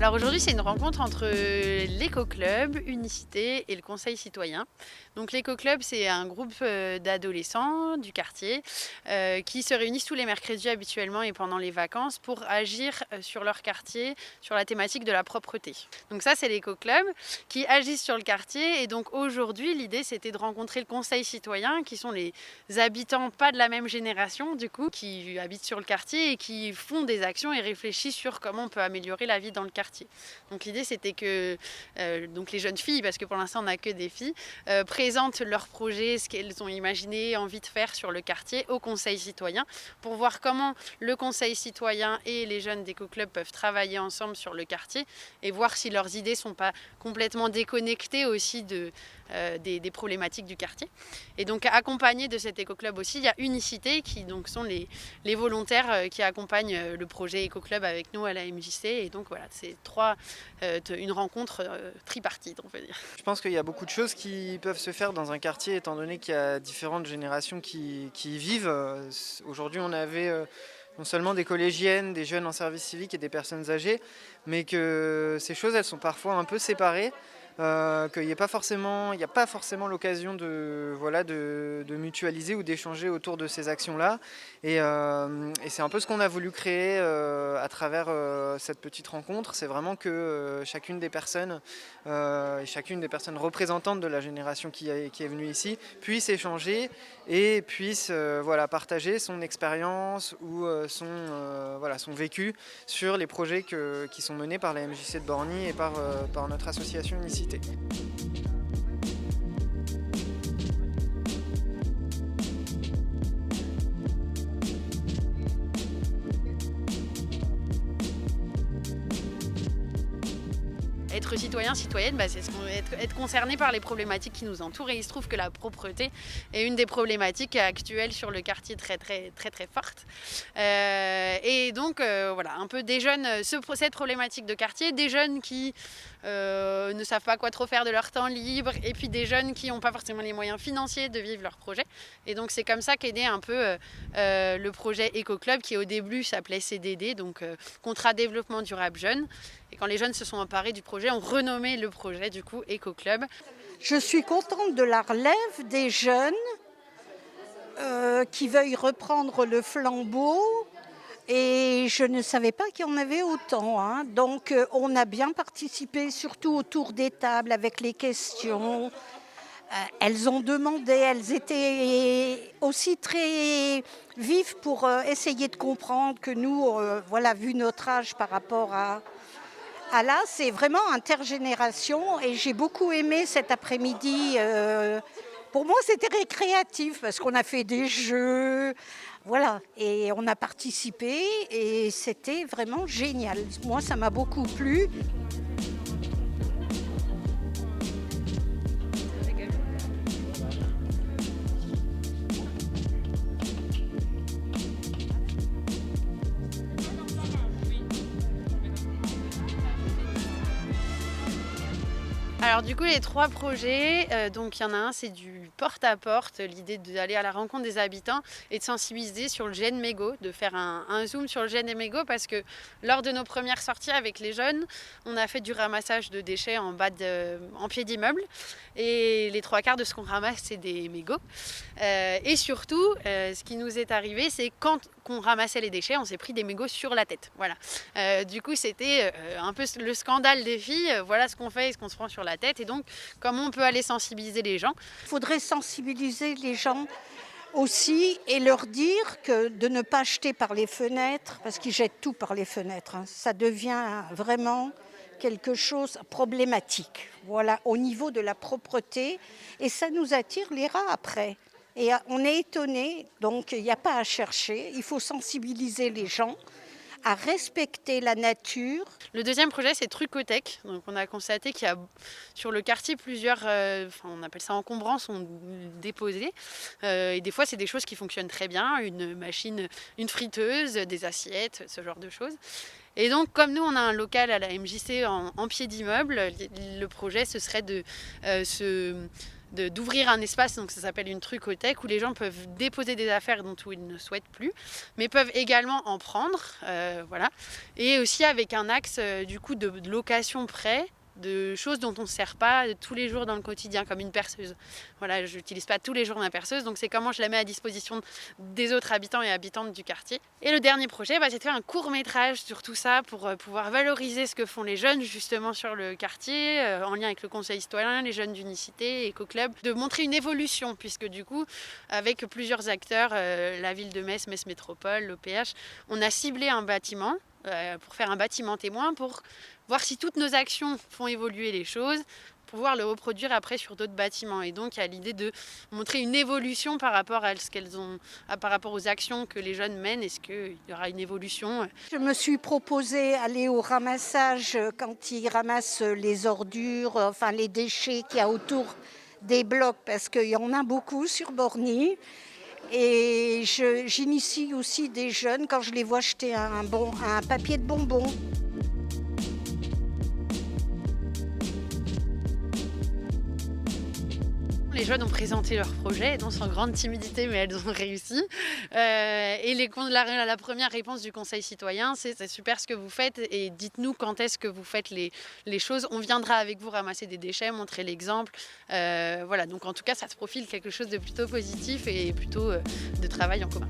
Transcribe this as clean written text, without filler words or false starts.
Alors aujourd'hui, c'est une rencontre entre l'éco-club, Unicité et le conseil citoyen. Donc l'éco-club, c'est un groupe d'adolescents du quartier qui se réunissent tous les mercredis habituellement et pendant les vacances pour agir sur leur quartier, sur la thématique de la propreté. Donc ça, c'est l'éco-club qui agissent sur le quartier. Et donc aujourd'hui, l'idée, c'était de rencontrer le conseil citoyen, qui sont les habitants pas de la même génération, du coup, qui habitent sur le quartier et qui font des actions et réfléchissent sur comment on peut améliorer la vie dans le quartier. Donc l'idée, c'était que donc les jeunes filles, parce que pour l'instant on n'a que des filles, présentent leurs projets, ce qu'elles ont imaginé, envie de faire sur le quartier au conseil citoyen, pour voir comment le conseil citoyen et les jeunes d'éco-club peuvent travailler ensemble sur le quartier et voir si leurs idées ne sont pas complètement déconnectées aussi des problématiques du quartier. Et donc accompagné de cet éco-club aussi, il y a Unicité qui donc sont les volontaires qui accompagnent le projet éco-club avec nous à la MJC. Et donc voilà, c'est une rencontre tripartite, on peut dire. Je pense qu'il y a beaucoup de choses qui peuvent se faire dans un quartier, étant donné qu'il y a différentes générations qui y vivent. Aujourd'hui, on avait non seulement des collégiennes, des jeunes en service civique et des personnes âgées, mais que ces choses, elles sont parfois un peu séparées. Qu'il n'y a pas forcément l'occasion de mutualiser ou d'échanger autour de ces actions-là. Et c'est un peu ce qu'on a voulu créer à travers cette petite rencontre. C'est vraiment que chacune des personnes et chacune des personnes représentantes de la génération qui est venue ici puisse échanger et puisse partager son expérience ou son vécu sur les projets qui sont menés par la MJC de Borny et par notre association Unicité. Être citoyen, citoyenne, c'est être concerné par les problématiques qui nous entourent. Et il se trouve que la propreté est une des problématiques actuelles sur le quartier très forte. Et donc voilà, un peu des jeunes, cette problématique de quartier, des jeunes qui ne savent pas quoi trop faire de leur temps libre, et puis des jeunes qui n'ont pas forcément les moyens financiers de vivre leur projet. Et donc c'est comme ça qu'est né un peu le projet Éco-Club, qui au début s'appelait CDD, donc Contrat Développement Durable Jeune. Et quand les jeunes se sont emparés du projet, on renommé le projet du coup Éco-Club. Je suis contente de la relève des jeunes qui veuillent reprendre le flambeau. Et je ne savais pas qu'il y en avait autant. Donc on a bien participé, surtout autour des tables avec les questions. Elles ont demandé, elles étaient aussi très vives pour essayer de comprendre que nous, vu notre âge par rapport à là, c'est vraiment intergénération. Et j'ai beaucoup aimé cet après-midi. Pour moi, c'était récréatif parce qu'on a fait des jeux, et on a participé et c'était vraiment génial. Moi, ça m'a beaucoup plu. Alors du coup, les 3 projets, donc il y en a un, c'est du porte-à-porte, l'idée d'aller à la rencontre des habitants et de sensibiliser sur le gène mégot, de faire un zoom sur le gène des mégots, parce que lors de nos premières sorties avec les jeunes, on a fait du ramassage de déchets en pied d'immeuble, et les 3 quarts de ce qu'on ramasse, c'est des mégots. Et surtout, ce qui nous est arrivé, c'est quand on ramassait les déchets, on s'est pris des mégots sur la tête. Voilà. Du coup, c'était un peu le scandale des filles. Voilà ce qu'on fait et ce qu'on se prend sur la tête. Et donc, comment on peut aller sensibiliser les gens ? Il faudrait sensibiliser les gens aussi et leur dire que de ne pas jeter par les fenêtres, parce qu'ils jettent tout par les fenêtres. Ça devient vraiment quelque chose de problématique, au niveau de la propreté. Et ça nous attire les rats après. Et on est étonné, donc il n'y a pas à chercher. Il faut sensibiliser les gens à respecter la nature. Le deuxième projet, c'est Trucotech. Donc, on a constaté qu'il y a sur le quartier plusieurs, on appelle ça encombrances, sont déposées. Et des fois, c'est des choses qui fonctionnent très bien, une machine, une friteuse, des assiettes, ce genre de choses. Et donc, comme nous, on a un local à la MJC en pied d'immeuble, le projet, ce serait de d'ouvrir un espace, donc ça s'appelle une trucothèque, où les gens peuvent déposer des affaires dont ils ne souhaitent plus, mais peuvent également en prendre, voilà. Et aussi avec un axe du coup de location prêt, de choses dont on ne se sert pas tous les jours dans le quotidien, comme une perceuse. Voilà, je n'utilise pas tous les jours ma perceuse, donc c'est comment je la mets à disposition des autres habitants et habitantes du quartier. Et le dernier projet, c'est de faire un court-métrage sur tout ça pour pouvoir valoriser ce que font les jeunes justement sur le quartier, en lien avec le conseil citoyen, les jeunes d'unicité, éco-club, de montrer une évolution, puisque du coup, avec plusieurs acteurs, la ville de Metz, Metz Métropole, l'OPH, on a ciblé un bâtiment pour faire un bâtiment témoin, pour voir si toutes nos actions font évoluer les choses, pouvoir le reproduire après sur d'autres bâtiments. Et donc il y a l'idée de montrer une évolution par rapport à ce qu'elles ont, par rapport aux actions que les jeunes mènent. Est-ce qu'il y aura une évolution? Je me suis proposé aller au ramassage quand ils ramassent les ordures, enfin les déchets qu'il y a autour des blocs, parce qu'il y en a beaucoup sur Borny. Et j'initie aussi des jeunes quand je les vois jeter un papier de bonbons. Les jeunes ont présenté leur projet, donc sans grande timidité, mais elles ont réussi. Et la première réponse du Conseil citoyen, c'est super ce que vous faites et dites-nous quand est-ce que vous faites les choses. On viendra avec vous ramasser des déchets, montrer l'exemple. Voilà, donc en tout cas, ça se profile quelque chose de plutôt positif et plutôt de travail en commun.